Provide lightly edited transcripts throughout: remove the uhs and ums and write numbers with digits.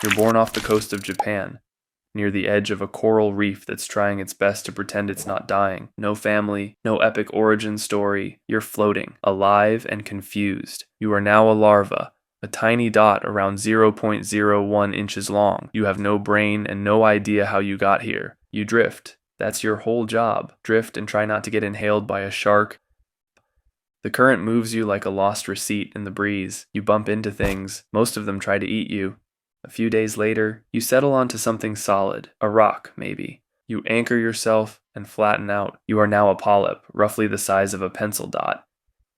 You're born off the coast of Japan, near the edge of a coral reef that's trying its best to pretend it's not dying. No family, no epic origin story. You're floating, alive and confused. You are now a larva, a tiny dot around 0.01 inches long. You have no brain and no idea how you got here. You drift. That's your whole job. Drift and try not to get inhaled by a shark. The current moves you like a lost receipt in the breeze. You bump into things. Most of them try to eat you. A few days later, you settle onto something solid, a rock, maybe. You anchor yourself and flatten out. You are now a polyp, roughly the size of a pencil dot.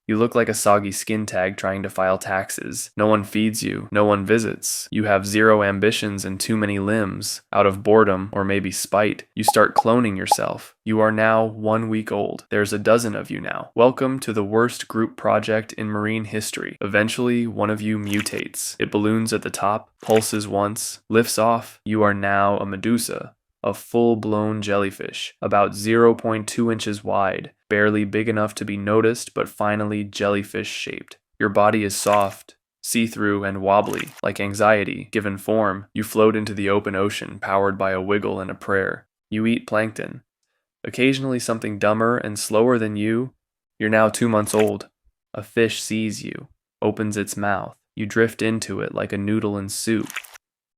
You look like a soggy skin tag trying to file taxes. No one feeds you. No one visits. You have zero ambitions and too many limbs. Out of boredom, or maybe spite, you start cloning yourself. You are now 1 week old. There's a dozen of you now. Welcome to the worst group project in marine history. Eventually, one of you mutates. It balloons at the top, pulses once, lifts off. You are now a medusa. A full-blown jellyfish, about 0.2 inches wide, barely big enough to be noticed, but finally jellyfish-shaped. Your body is soft, see-through, and wobbly, like anxiety, given form. You float into the open ocean, powered by a wiggle and a prayer. You eat plankton. Occasionally something dumber and slower than you. You're now 2 months old. A fish sees you, opens its mouth. You drift into it like a noodle in soup.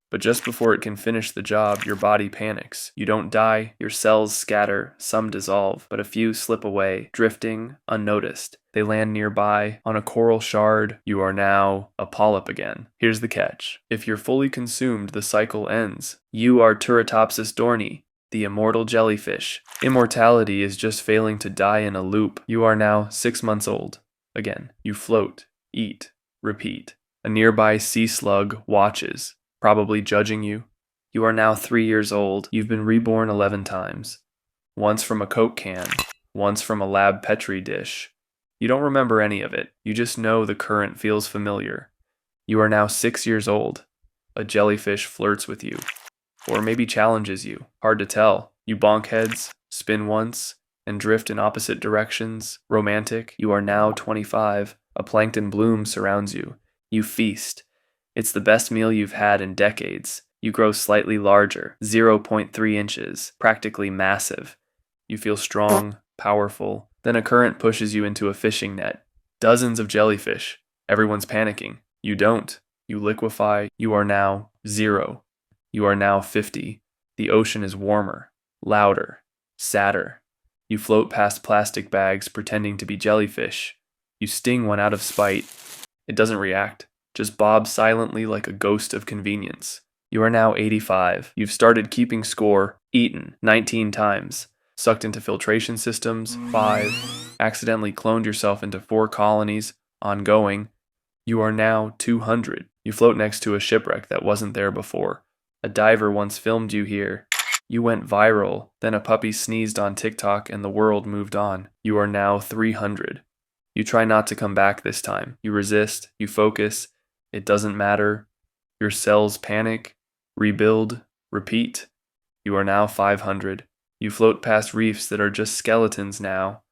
But just before it can finish the job, your body panics. You don't die, your cells scatter, some dissolve, but a few slip away, drifting, unnoticed. They land nearby, on a coral shard. You are now a polyp again. Here's the catch. If you're fully consumed, the cycle ends. You are Turritopsis dohrnii, the immortal jellyfish. Immortality is just failing to die in a loop. You are now 6 months old. Again, you float, eat, repeat. A nearby sea slug watches, probably judging you. You are now 3 years old. You've been reborn 11 times. Once from a Coke can, once from a lab Petri dish. You don't remember any of it. You just know the current feels familiar. You are now 6 years old. A jellyfish flirts with you. Or maybe challenges you. Hard to tell. You bonk heads, spin once, and drift in opposite directions. Romantic. You are now 25. A plankton bloom surrounds you. You feast. It's the best meal you've had in decades. You grow slightly larger, 0.3 inches, practically massive. You feel strong, powerful. Then a current pushes you into a fishing net. Dozens of jellyfish. Everyone's panicking. You don't. You liquefy. You are now 0. You are now 50. The ocean is warmer, louder, sadder. You float past plastic bags pretending to be jellyfish. You sting one out of spite. It doesn't react. Just bob silently like a ghost of convenience. You are now 85. You've started keeping score, eaten 19 times, sucked into filtration systems 5, accidentally cloned yourself into 4 colonies, ongoing. You are now 200. You float next to a shipwreck that wasn't there before. A diver once filmed you here. You went viral, then a puppy sneezed on TikTok and the world moved on. You are now 300. You try not to come back this time. You resist, you focus. It doesn't matter. Your cells panic, rebuild, repeat. You are now 500. You float past reefs that are just skeletons now.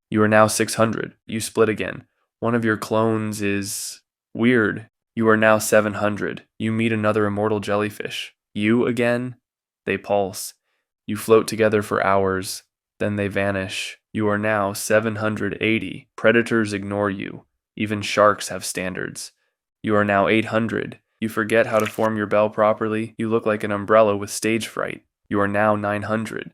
You are now 600. You split again. One of your clones is weird. You are now 700. You meet another immortal jellyfish. You again? They pulse. You float together for hours. Then they vanish. You are now 780. Predators ignore you. Even sharks have standards. You are now 800. You forget how to form your bell properly. You look like an umbrella with stage fright. You are now 900.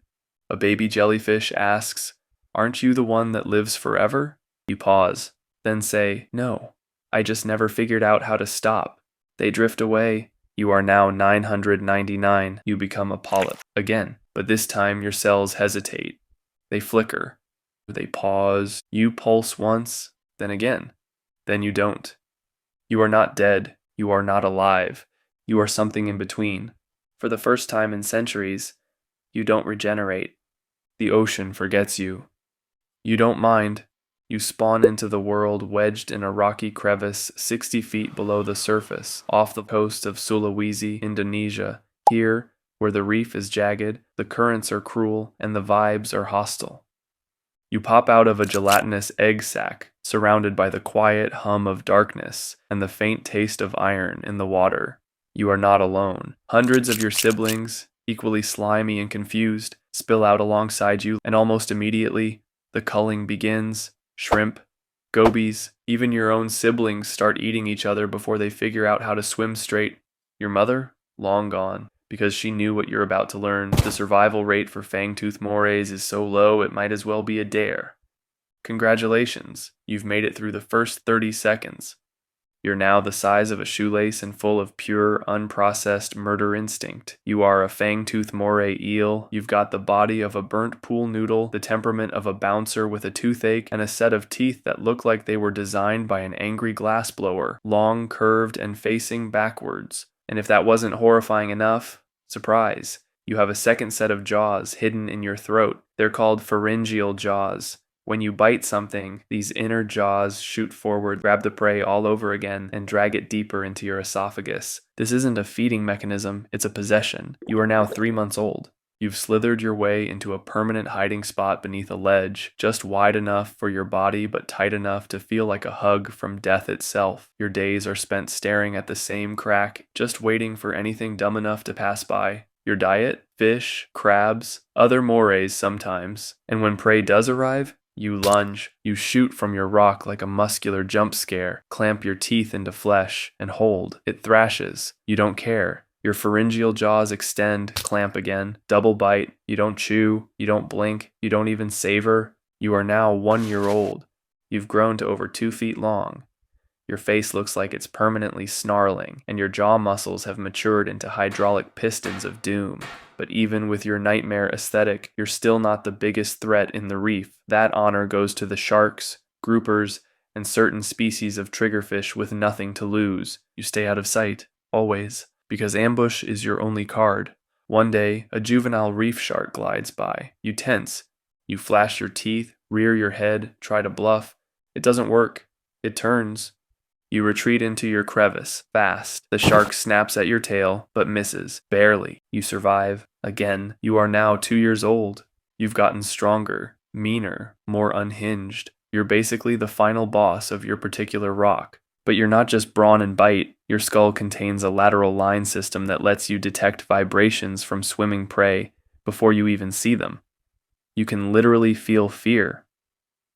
A baby jellyfish asks, "Aren't you the one that lives forever?" You pause, then say, "No, I just never figured out how to stop." They drift away. You are now 999. You become a polyp again, but this time your cells hesitate. They flicker. They pause. You pulse once, then again. Then you don't. You are not dead. You are not alive. You are something in between. For the first time in centuries, you don't regenerate. The ocean forgets you. You don't mind. You spawn into the world wedged in a rocky crevice 60 feet below the surface, off the coast of Sulawesi, Indonesia. Here, where the reef is jagged, the currents are cruel, and the vibes are hostile. You pop out of a gelatinous egg sac, surrounded by the quiet hum of darkness and the faint taste of iron in the water. You are not alone. Hundreds of your siblings, equally slimy and confused, spill out alongside you, and almost immediately, the culling begins. Shrimp, gobies, even your own siblings start eating each other before they figure out how to swim straight. Your mother? Long gone. Because she knew what you're about to learn. The survival rate for fangtooth morays is so low it might as well be a dare. Congratulations, you've made it through the first 30 seconds. You're now the size of a shoelace and full of pure, unprocessed murder instinct. You are a fangtooth moray eel. You've got the body of a burnt pool noodle, the temperament of a bouncer with a toothache, and a set of teeth that look like they were designed by an angry glassblower, long, curved, and facing backwards. And if that wasn't horrifying enough, surprise, you have a second set of jaws hidden in your throat. They're called pharyngeal jaws. When you bite something, these inner jaws shoot forward, grab the prey all over again, and drag it deeper into your esophagus. This isn't a feeding mechanism, it's a possession. You are now 3 months old. You've slithered your way into a permanent hiding spot beneath a ledge, just wide enough for your body but tight enough to feel like a hug from death itself. Your days are spent staring at the same crack, just waiting for anything dumb enough to pass by. Your diet? Fish, crabs, other morays sometimes. And when prey does arrive, you lunge, you shoot from your rock like a muscular jump scare, clamp your teeth into flesh, and hold. It thrashes. You don't care. Your pharyngeal jaws extend, clamp again, double bite. You don't chew, you don't blink, you don't even savor. You are now 1 year old. You've grown to over 2 feet long. Your face looks like it's permanently snarling, and your jaw muscles have matured into hydraulic pistons of doom. But even with your nightmare aesthetic, you're still not the biggest threat in the reef. That honor goes to the sharks, groupers, and certain species of triggerfish with nothing to lose. You stay out of sight, always, because ambush is your only card. One day, a juvenile reef shark glides by. You tense. You flash your teeth, rear your head, try to bluff. It doesn't work. It turns. You retreat into your crevice, fast. The shark snaps at your tail, but misses, barely. You survive. Again, you are now 2 years old. You've gotten stronger, meaner, more unhinged. You're basically the final boss of your particular rock. But you're not just brawn and bite. Your skull contains a lateral line system that lets you detect vibrations from swimming prey before you even see them. You can literally feel fear.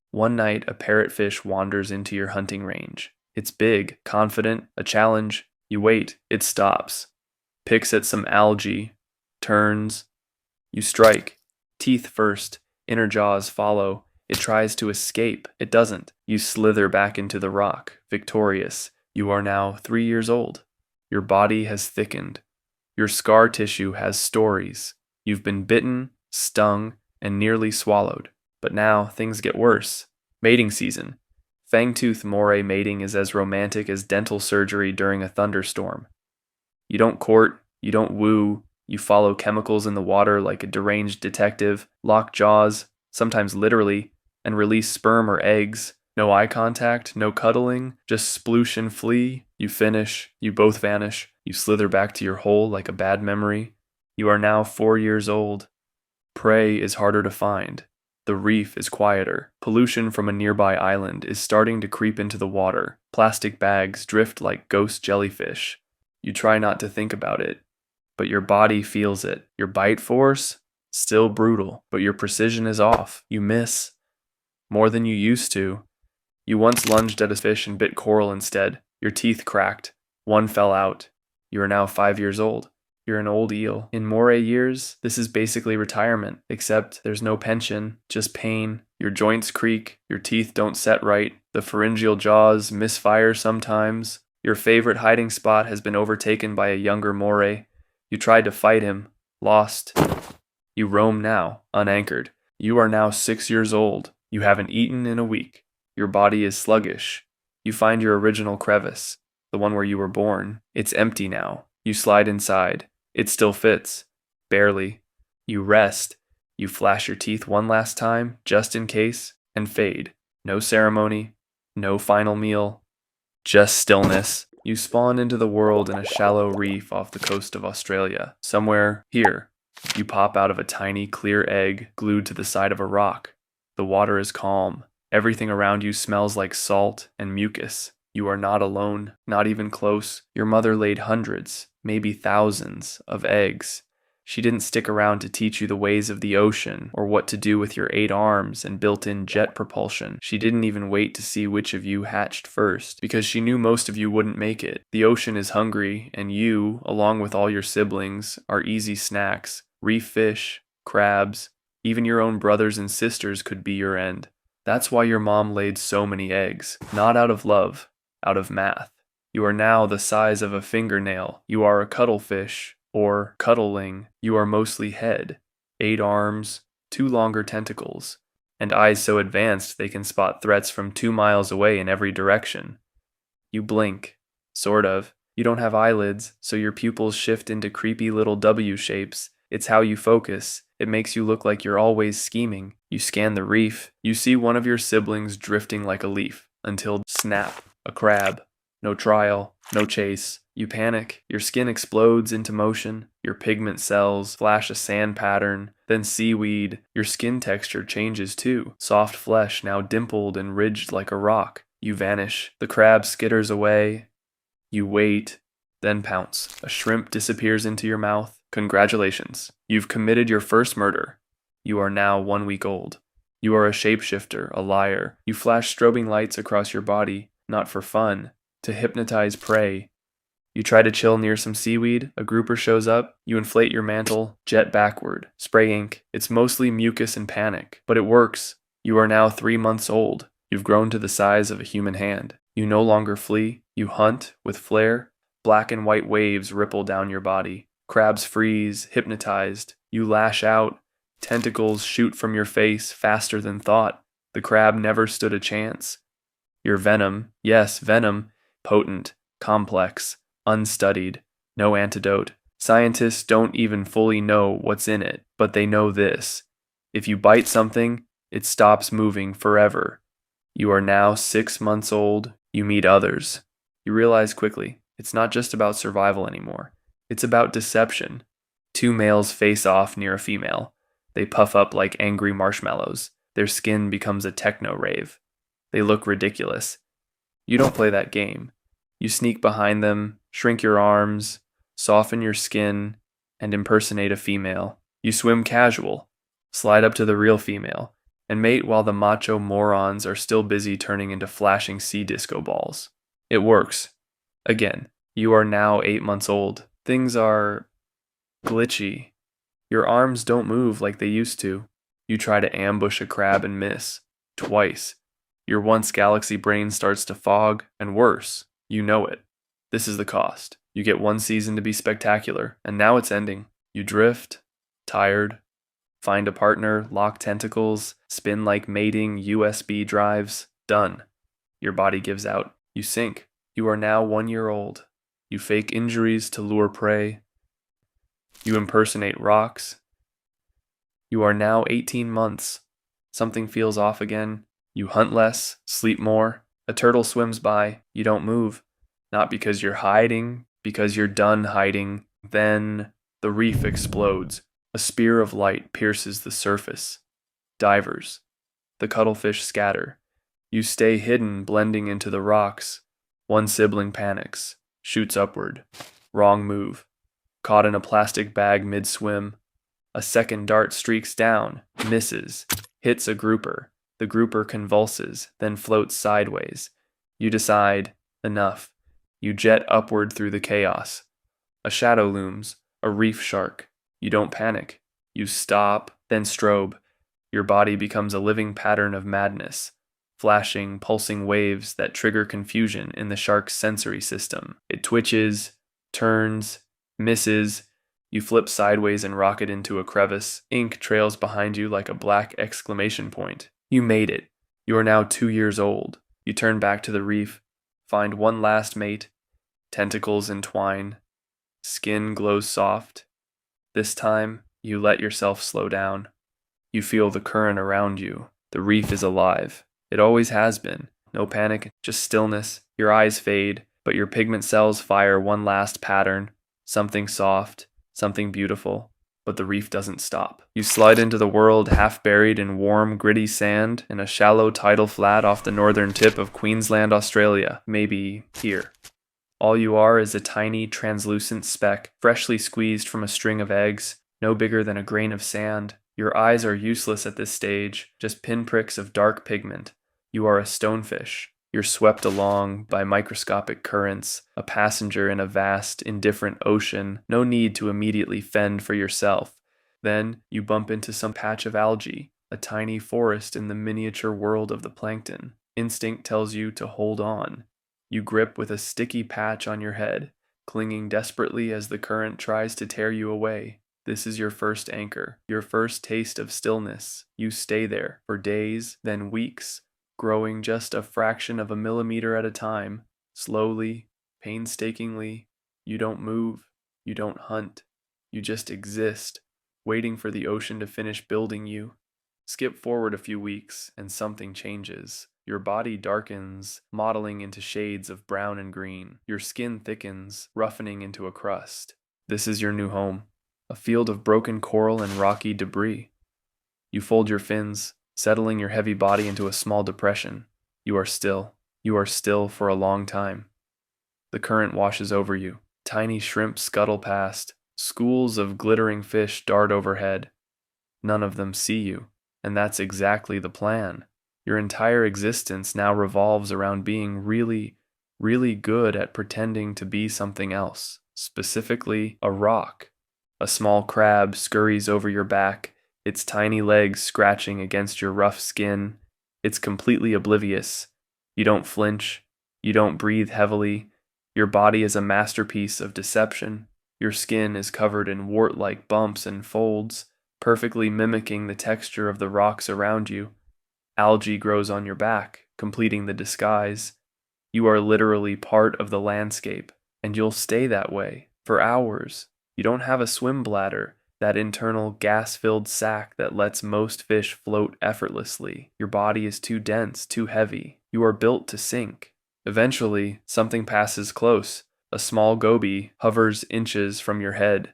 One night, a parrotfish wanders into your hunting range. It's big, confident, a challenge. You wait. It stops. Picks at some algae. Turns. You strike. Teeth first. Inner jaws follow. It tries to escape. It doesn't. You slither back into the rock, victorious. You are now 3 years old. Your body has thickened. Your scar tissue has stories. You've been bitten, stung, and nearly swallowed. But now things get worse. Mating season. Fangtooth moray mating is as romantic as dental surgery during a thunderstorm. You don't court, you don't woo, you follow chemicals in the water like a deranged detective, lock jaws, sometimes literally, and release sperm or eggs. No eye contact, no cuddling, just sploosh and flee. You finish, you both vanish, you slither back to your hole like a bad memory. You are now 4 years old. Prey is harder to find. The reef is quieter. Pollution from a nearby island is starting to creep into the water. Plastic bags drift like ghost jellyfish. You try not to think about it, but your body feels it. Your bite force? Still brutal, but your precision is off. You miss. More than you used to. You once lunged at a fish and bit coral instead. Your teeth cracked. One fell out. You are now 5 years old. You're an old eel. In moray years, this is basically retirement, except there's no pension, just pain. Your joints creak, your teeth don't set right, the pharyngeal jaws misfire sometimes. Your favorite hiding spot has been overtaken by a younger moray. You tried to fight him, lost. You roam now, unanchored. You are now 6 years old. You haven't eaten in a week. Your body is sluggish. You find your original crevice, the one where you were born. It's empty now. You slide inside. It still fits. Barely. You rest. You flash your teeth one last time, just in case, and fade. No ceremony. No final meal. Just stillness. You spawn into the world in a shallow reef off the coast of Australia. Somewhere here. You pop out of a tiny, clear egg glued to the side of a rock. The water is calm. Everything around you smells like salt and mucus. You are not alone, not even close. Your mother laid hundreds, maybe thousands, of eggs. She didn't stick around to teach you the ways of the ocean or what to do with your 8 arms and built-in jet propulsion. She didn't even wait to see which of you hatched first, because she knew most of you wouldn't make it. The ocean is hungry, and you, along with all your siblings, are easy snacks. Reef fish, crabs, even your own brothers and sisters could be your end. That's why your mom laid so many eggs, not out of love, out of math. You are now the size of a fingernail. You are a cuttlefish, or cuttling. You are mostly head, 8 arms, 2 longer tentacles, and eyes so advanced they can spot threats from 2 miles away in every direction. You blink, sort of. You don't have eyelids, so your pupils shift into creepy little W shapes. It's how you focus. It makes you look like you're always scheming. You scan the reef. You see one of your siblings drifting like a leaf, until snap, a crab. No trial, no chase. You panic. Your skin explodes into motion. Your pigment cells flash a sand pattern, then seaweed. Your skin texture changes too. Soft flesh, now dimpled and ridged like a rock. You vanish. The crab skitters away. You wait, then pounce. A shrimp disappears into your mouth. Congratulations. You've committed your first murder. You are now 1 week old. You are a shapeshifter, a liar. You flash strobing lights across your body, not for fun, to hypnotize prey. You try to chill near some seaweed, a grouper shows up, you inflate your mantle, jet backward, spray ink. It's mostly mucus and panic, but it works. You are now 3 months old. You've grown to the size of a human hand. You no longer flee. You hunt with flair. Black and white waves ripple down your body. Crabs freeze, hypnotized. You lash out. Tentacles shoot from your face faster than thought. The crab never stood a chance. Your venom, yes, venom, potent, complex, unstudied, no antidote. Scientists don't even fully know what's in it, but they know this. If you bite something, it stops moving forever. You are now 6 months old. You meet others. You realize quickly, it's not just about survival anymore. It's about deception. 2 males face off near a female. They puff up like angry marshmallows. Their skin becomes a techno rave. They look ridiculous. You don't play that game. You sneak behind them, shrink your arms, soften your skin, and impersonate a female. You swim casual, slide up to the real female, and mate while the macho morons are still busy turning into flashing sea disco balls. It works. Again, you are now 8 months old. Things are glitchy. Your arms don't move like they used to. You try to ambush a crab and miss. Twice. Your once galaxy brain starts to fog, and worse, you know it. This is the cost. You get 1 season to be spectacular, and now it's ending. You drift, tired, find a partner, lock tentacles, spin like mating USB drives. Done. Your body gives out. You sink. You are now 1 year old. You fake injuries to lure prey. You impersonate rocks. You are now 18 months. Something feels off again. You hunt less, sleep more. A turtle swims by. You don't move. Not because you're hiding, because you're done hiding. Then the reef explodes. A spear of light pierces the surface. Divers. The cuttlefish scatter. You stay hidden, blending into the rocks. 1 sibling panics, shoots upward. Wrong move. Caught in a plastic bag mid-swim. A second dart streaks down, misses, hits a grouper. The grouper convulses, then floats sideways. You decide, enough. You jet upward through the chaos. A shadow looms, a reef shark. You don't panic. You stop, then strobe. Your body becomes a living pattern of madness. Flashing, pulsing waves that trigger confusion in the shark's sensory system. It twitches, turns, misses. You flip sideways and rocket into a crevice. Ink trails behind you like a black exclamation point. You made it. You are now 2 years old. You turn back to the reef, find one last mate. Tentacles entwine. Skin glows soft. This time, you let yourself slow down. You feel the current around you. The reef is alive. It always has been. No panic, just stillness. Your eyes fade, but your pigment cells fire one last pattern. Something soft, something beautiful. But the reef doesn't stop. You slide into the world half buried in warm, gritty sand in a shallow tidal flat off the northern tip of Queensland, Australia, maybe here. All you are is a tiny, translucent speck, freshly squeezed from a string of eggs, no bigger than a grain of sand. Your eyes are useless at this stage, just pinpricks of dark pigment. You are a stonefish. You're swept along by microscopic currents, a passenger in a vast, indifferent ocean, no need to immediately fend for yourself. Then you bump into some patch of algae, a tiny forest in the miniature world of the plankton. Instinct tells you to hold on. You grip with a sticky patch on your head, clinging desperately as the current tries to tear you away. This is your first anchor, your first taste of stillness. You stay there for days, then weeks, growing just a fraction of a millimeter at a time, slowly, painstakingly. You don't move, you don't hunt, you just exist, waiting for the ocean to finish building you. Skip forward a few weeks, and something changes. Your body darkens, mottling into shades of brown and green. Your skin thickens, roughening into a crust. This is your new home, a field of broken coral and rocky debris. You fold your fins, settling your heavy body into a small depression. You are still. You are still for a long time. The current washes over you. Tiny shrimp scuttle past. Schools of glittering fish dart overhead. None of them see you, and that's exactly the plan. Your entire existence now revolves around being really, really good at pretending to be something else, specifically a rock. A small crab scurries over your back, its tiny legs scratching against your rough skin. It's completely oblivious. You don't flinch. You don't breathe heavily. Your body is a masterpiece of deception. Your skin is covered in wart-like bumps and folds, perfectly mimicking the texture of the rocks around you. Algae grows on your back, completing the disguise. You are literally part of the landscape, and you'll stay that way for hours. You don't have a swim bladder, that internal gas-filled sac that lets most fish float effortlessly. Your body is too dense, too heavy. You are built to sink. Eventually, something passes close. A small goby hovers inches from your head,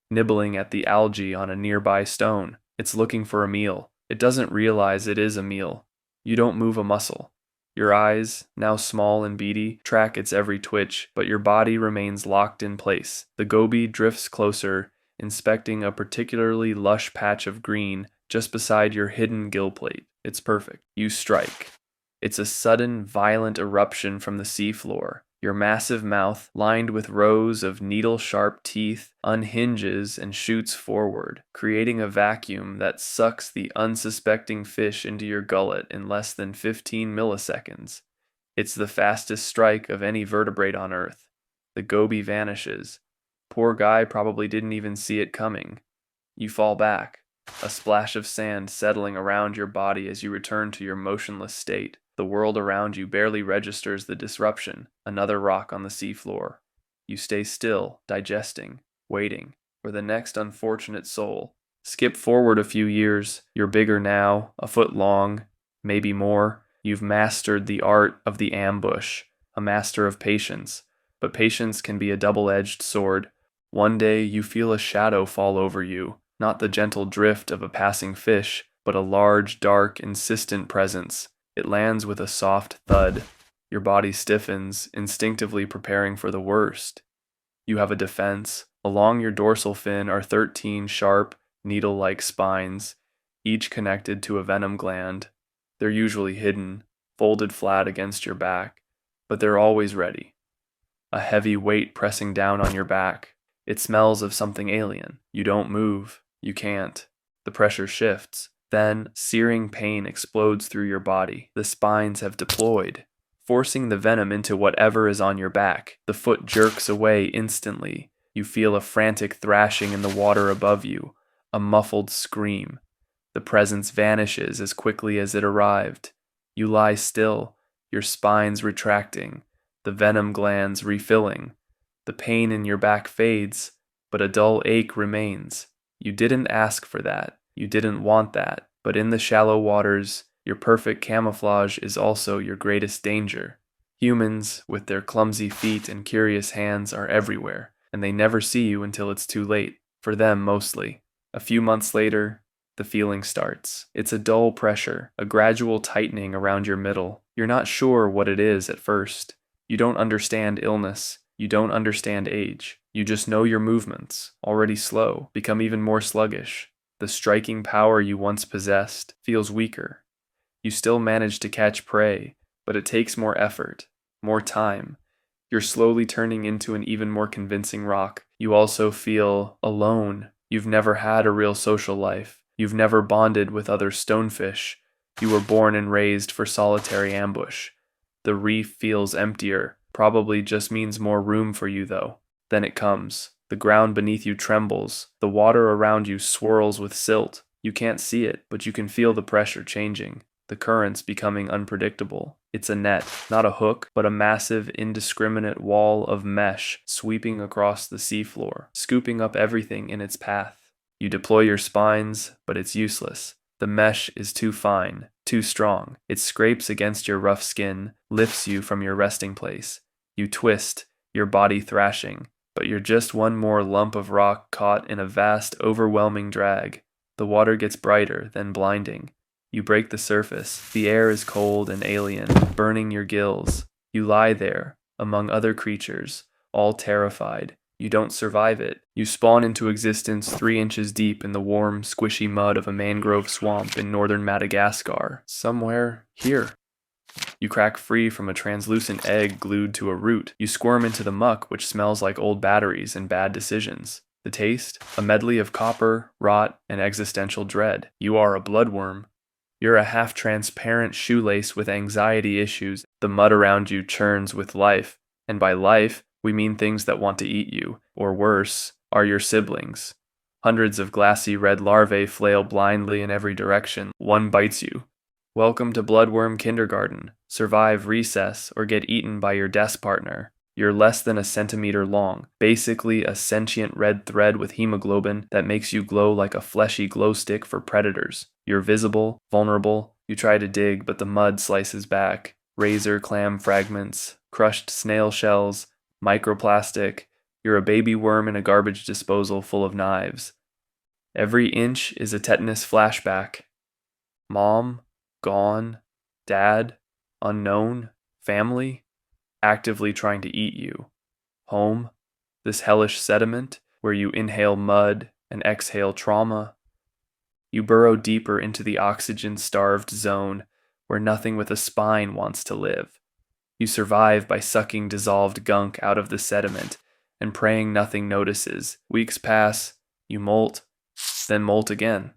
nibbling at the algae on a nearby stone. It's looking for a meal. It doesn't realize it is a meal. You don't move a muscle. Your eyes, now small and beady, track its every twitch, but your body remains locked in place. The goby drifts closer, inspecting a particularly lush patch of green just beside your hidden gill plate. It's perfect. You strike. It's a sudden, violent eruption from the seafloor. Your massive mouth, lined with rows of needle-sharp teeth, unhinges and shoots forward, creating a vacuum that sucks the unsuspecting fish into your gullet in less than 15 milliseconds. It's the fastest strike of any vertebrate on Earth. The goby vanishes. Poor guy probably didn't even see it coming. You fall back, a splash of sand settling around your body as you return to your motionless state. The world around you barely registers the disruption, another rock on the seafloor. You stay still, digesting, waiting for the next unfortunate soul. Skip forward a few years. You're bigger now, a foot long, maybe more. You've mastered the art of the ambush, a master of patience. But patience can be a double-edged sword. One day you feel a shadow fall over you, not the gentle drift of a passing fish, but a large, dark, insistent presence. It lands with a soft thud. Your body stiffens, instinctively preparing for the worst. You have a defense. Along your dorsal fin are 13 sharp, needle-like spines, each connected to a venom gland. They're usually hidden, folded flat against your back, but they're always ready. A heavy weight pressing down on your back. It smells of something alien. You don't move. You can't. The pressure shifts. Then, searing pain explodes through your body. The spines have deployed, forcing the venom into whatever is on your back. The foot jerks away instantly. You feel a frantic thrashing in the water above you, a muffled scream. The presence vanishes as quickly as it arrived. You lie still, your spines retracting, the venom glands refilling. The pain in your back fades, but a dull ache remains. You didn't ask for that. You didn't want that, but in the shallow waters, your perfect camouflage is also your greatest danger. Humans, with their clumsy feet and curious hands, are everywhere, and they never see you until it's too late, for them mostly. A few months later, the feeling starts. It's a dull pressure, a gradual tightening around your middle. You're not sure what it is at first. You don't understand illness. You don't understand age. You just know your movements, already slow, become even more sluggish. The striking power you once possessed feels weaker. You still manage to catch prey, but it takes more effort, more time. You're slowly turning into an even more convincing rock. You also feel alone. You've never had a real social life. You've never bonded with other stonefish. You were born and raised for solitary ambush. The reef feels emptier, probably just means more room for you though. Then it comes. The ground beneath you trembles. The water around you swirls with silt. You can't see it, but you can feel the pressure changing. The currents becoming unpredictable. It's a net, not a hook, but a massive, indiscriminate wall of mesh sweeping across the seafloor, scooping up everything in its path. You deploy your spines, but it's useless. The mesh is too fine, too strong. It scrapes against your rough skin, lifts you from your resting place. You twist, your body thrashing, but you're just one more lump of rock caught in a vast, overwhelming drag. The water gets brighter, then blinding. You break the surface. The air is cold and alien, burning your gills. You lie there, among other creatures, all terrified. You don't survive it. You spawn into existence 3 inches deep in the warm, squishy mud of a mangrove swamp in northern Madagascar. Somewhere here. You crack free from a translucent egg glued to a root. You squirm into the muck, which smells like old batteries and bad decisions. The taste? A medley of copper, rot, and existential dread. You are a bloodworm. You're a half-transparent shoelace with anxiety issues. The mud around you churns with life. And by life, we mean things that want to eat you, or worse, are your siblings. Hundreds of glassy red larvae flail blindly in every direction. One bites you. Welcome to Bloodworm Kindergarten. Survive recess or get eaten by your desk partner. You're less than a centimeter long, basically a sentient red thread with hemoglobin that makes you glow like a fleshy glow stick for predators. You're visible, vulnerable. You try to dig, but the mud slices back. Razor clam fragments, crushed snail shells, microplastic. You're a baby worm in a garbage disposal full of knives. Every inch is a tetanus flashback. Mom, gone. Dad, unknown. Family, actively trying to eat you. Home, this hellish sediment where you inhale mud and exhale trauma. You burrow deeper into the oxygen-starved zone where nothing with a spine wants to live. You survive by sucking dissolved gunk out of the sediment and praying nothing notices. Weeks pass, you molt, then molt again.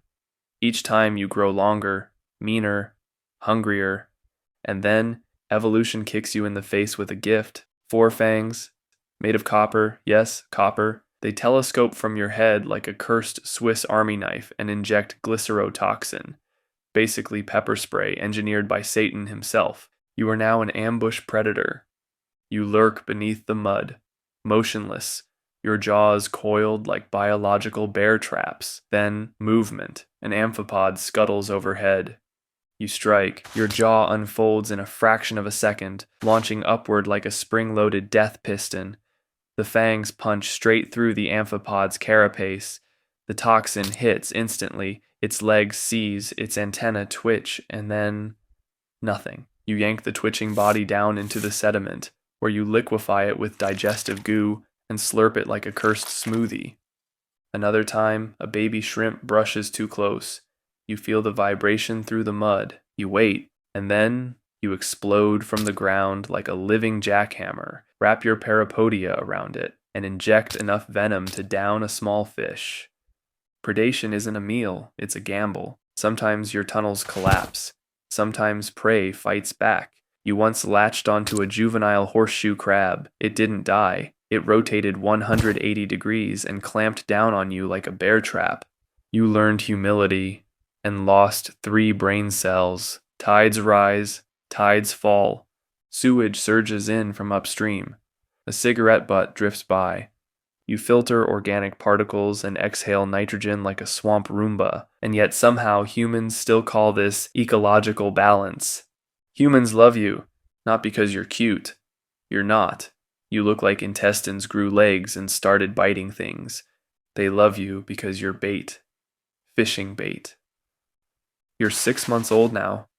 Each time you grow longer, meaner, hungrier, and then evolution kicks you in the face with a gift. 4 fangs, made of copper, yes, copper. They telescope from your head like a cursed Swiss Army knife and inject glycerotoxin, basically pepper spray engineered by Satan himself. You are now an ambush predator. You lurk beneath the mud, motionless, your jaws coiled like biological bear traps. Then, movement. An amphipod scuttles overhead. You strike. Your jaw unfolds in a fraction of a second, launching upward like a spring-loaded death piston. The fangs punch straight through the amphipod's carapace. The toxin hits instantly. Its legs seize, its antennae twitch, and then nothing. You yank the twitching body down into the sediment, where you liquefy it with digestive goo and slurp it like a cursed smoothie. Another time, a baby shrimp brushes too close. You feel the vibration through the mud. You wait, and then you explode from the ground like a living jackhammer. Wrap your parapodia around it and inject enough venom to down a small fish. Predation isn't a meal, it's a gamble. Sometimes your tunnels collapse. Sometimes prey fights back. You once latched onto a juvenile horseshoe crab. It didn't die. It rotated 180 degrees and clamped down on you like a bear trap. You learned humility and lost 3 brain cells. Tides rise, tides fall. Sewage surges in from upstream. A cigarette butt drifts by. You filter organic particles and exhale nitrogen like a swamp Roomba, and yet somehow humans still call this ecological balance. Humans love you, not because you're cute. You're not. You look like intestines grew legs and started biting things. They love you because you're bait. fishing bait. You're 6 months old now,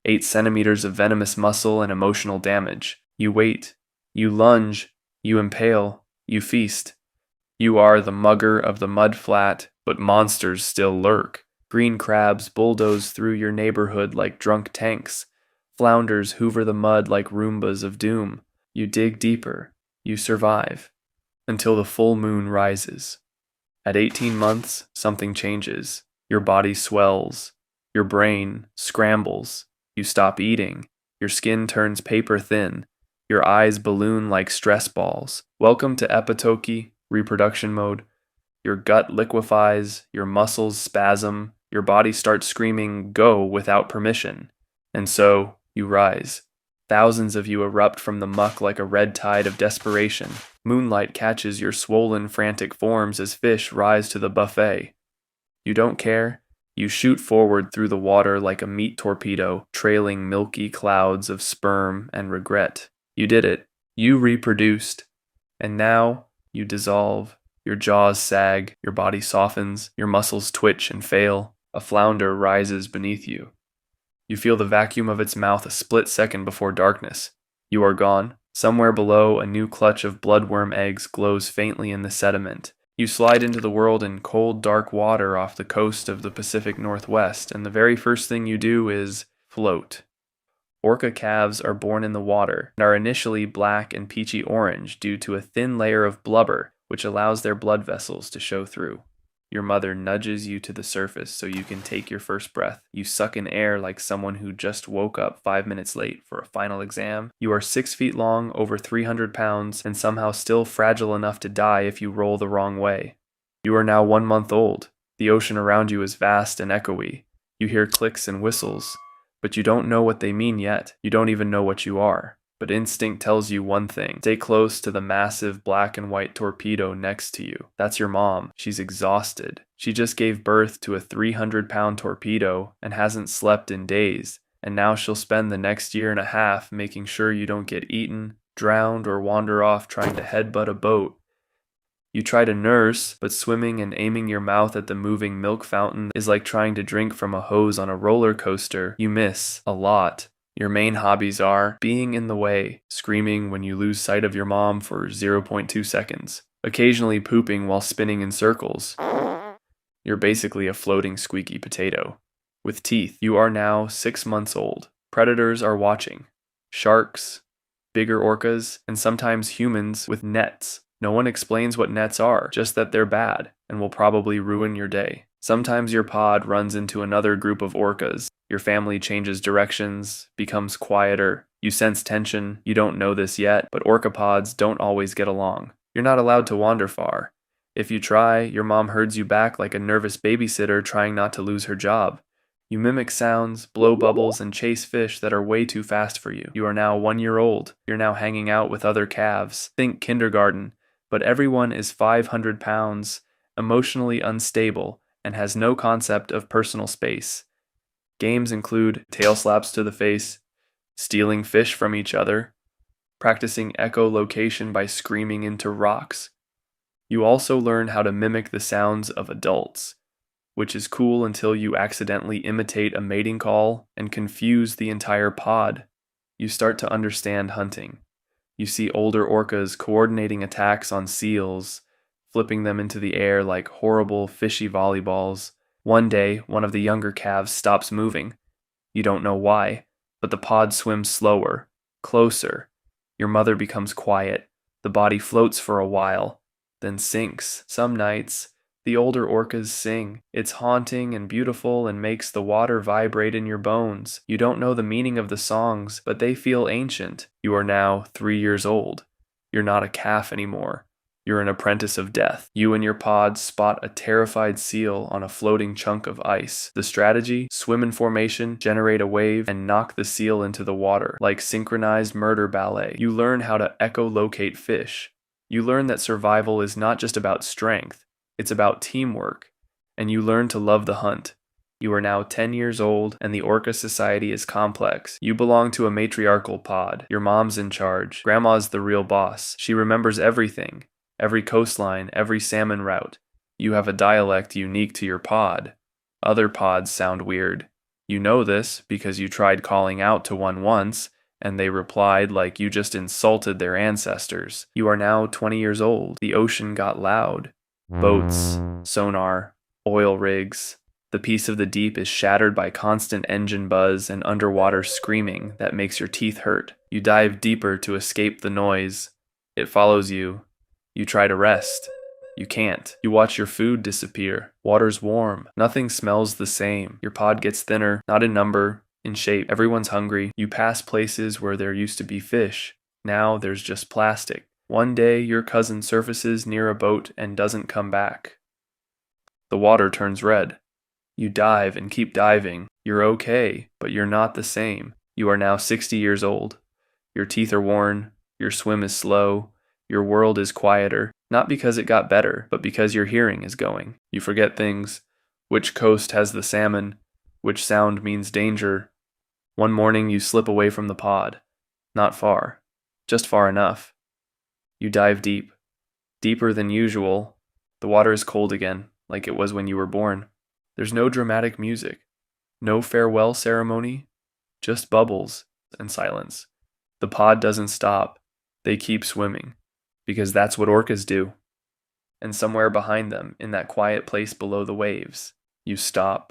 8 centimeters of venomous muscle and emotional damage. You wait, you lunge, you impale, you feast. You are the mugger of the mud flat, but monsters still lurk. Green crabs bulldoze through your neighborhood like drunk tanks. Flounders hoover the mud like Roombas of doom. You dig deeper, you survive, until the full moon rises. At 18 months, something changes. Your body swells. Your brain scrambles. You stop eating. Your skin turns paper thin. Your eyes balloon like stress balls. Welcome to epitoke, reproduction mode. Your gut liquefies, your muscles spasm, your body starts screaming, "Go," without permission. And so, you rise. Thousands of you erupt from the muck like a red tide of desperation. Moonlight catches your swollen, frantic forms as fish rise to the buffet. You don't care. You shoot forward through the water like a meat torpedo, trailing milky clouds of sperm and regret. You did it. You reproduced. And now, you dissolve. Your jaws sag, your body softens, your muscles twitch and fail. A flounder rises beneath you. You feel the vacuum of its mouth a split second before darkness. You are gone. Somewhere below, a new clutch of bloodworm eggs glows faintly in the sediment. You slide into the world in cold, dark water off the coast of the Pacific Northwest, and the very first thing you do is float. Orca calves are born in the water and are initially black and peachy orange due to a thin layer of blubber, which allows their blood vessels to show through. Your mother nudges you to the surface so you can take your first breath. You suck in air like someone who just woke up 5 minutes late for a final exam. You are 6 feet long, over 300 pounds, and somehow still fragile enough to die if you roll the wrong way. You are now 1 month old. The ocean around you is vast and echoey. You hear clicks and whistles, but you don't know what they mean yet. You don't even know what you are. But instinct tells you one thing. Stay close to the massive black and white torpedo next to you. That's your mom. She's exhausted. She just gave birth to a 300-pound torpedo and hasn't slept in days. And now she'll spend the next year and a half making sure you don't get eaten, drowned, or wander off trying to headbutt a boat. You try to nurse, but swimming and aiming your mouth at the moving milk fountain is like trying to drink from a hose on a roller coaster. You miss a lot. Your main hobbies are being in the way, screaming when you lose sight of your mom for 0.2 seconds, occasionally pooping while spinning in circles. You're basically a floating squeaky potato. With teeth, you are now 6 months old. Predators are watching. Sharks, bigger orcas, and sometimes humans with nets. No one explains what nets are, just that they're bad and will probably ruin your day. Sometimes your pod runs into another group of orcas. Your family changes directions, becomes quieter. You sense tension. You don't know this yet, but orca pods don't always get along. You're not allowed to wander far. If you try, your mom herds you back like a nervous babysitter trying not to lose her job. You mimic sounds, blow bubbles, and chase fish that are way too fast for you. You are now 1 year old. You're now hanging out with other calves. Think kindergarten. But everyone is 500 pounds, emotionally unstable, and has no concept of personal space. Games include tail slaps to the face, stealing fish from each other, practicing echolocation by screaming into rocks. You also learn how to mimic the sounds of adults, which is cool until you accidentally imitate a mating call and confuse the entire pod. You start to understand hunting. You see older orcas coordinating attacks on seals, flipping them into the air like horrible fishy volleyballs. One day, one of the younger calves stops moving. You don't know why, but the pod swims slower, closer. Your mother becomes quiet. The body floats for a while, then sinks. Some nights, the older orcas sing. It's haunting and beautiful and makes the water vibrate in your bones. You don't know the meaning of the songs, but they feel ancient. You are now 3 years old. You're not a calf anymore. You're an apprentice of death. You and your pod spot a terrified seal on a floating chunk of ice. The strategy? Swim in formation, generate a wave, and knock the seal into the water, like synchronized murder ballet. You learn how to echolocate fish. You learn that survival is not just about strength. It's about teamwork, and you learn to love the hunt. You are now 10 years old, and the orca society is complex. You belong to a matriarchal pod. Your mom's in charge. Grandma's the real boss. She remembers everything, every coastline, every salmon route. You have a dialect unique to your pod. Other pods sound weird. You know this because you tried calling out to one once, and they replied like you just insulted their ancestors. You are now 20 years old. The ocean got loud. Boats, sonar, oil rigs. The peace of the deep is shattered by constant engine buzz and underwater screaming that makes your teeth hurt. You dive deeper to escape the noise. It follows you. You try to rest. You can't. You watch your food disappear. Water's warm. Nothing smells the same. Your pod gets thinner, not in number, in shape. Everyone's hungry. You pass places where there used to be fish. Now there's just plastic. One day your cousin surfaces near a boat and doesn't come back. The water turns red. You dive and keep diving. You're okay, but you're not the same. You are now 60 years old. Your teeth are worn. Your swim is slow. Your world is quieter, not because it got better, but because your hearing is going. You forget things. Which coast has the salmon? Which sound means danger? One morning you slip away from the pod. Not far. Just far enough. You dive deep. Deeper than usual. The water is cold again, like it was when you were born. There's no dramatic music. No farewell ceremony. Just bubbles and silence. The pod doesn't stop. They keep swimming. Because that's what orcas do. And somewhere behind them, in that quiet place below the waves, you stop.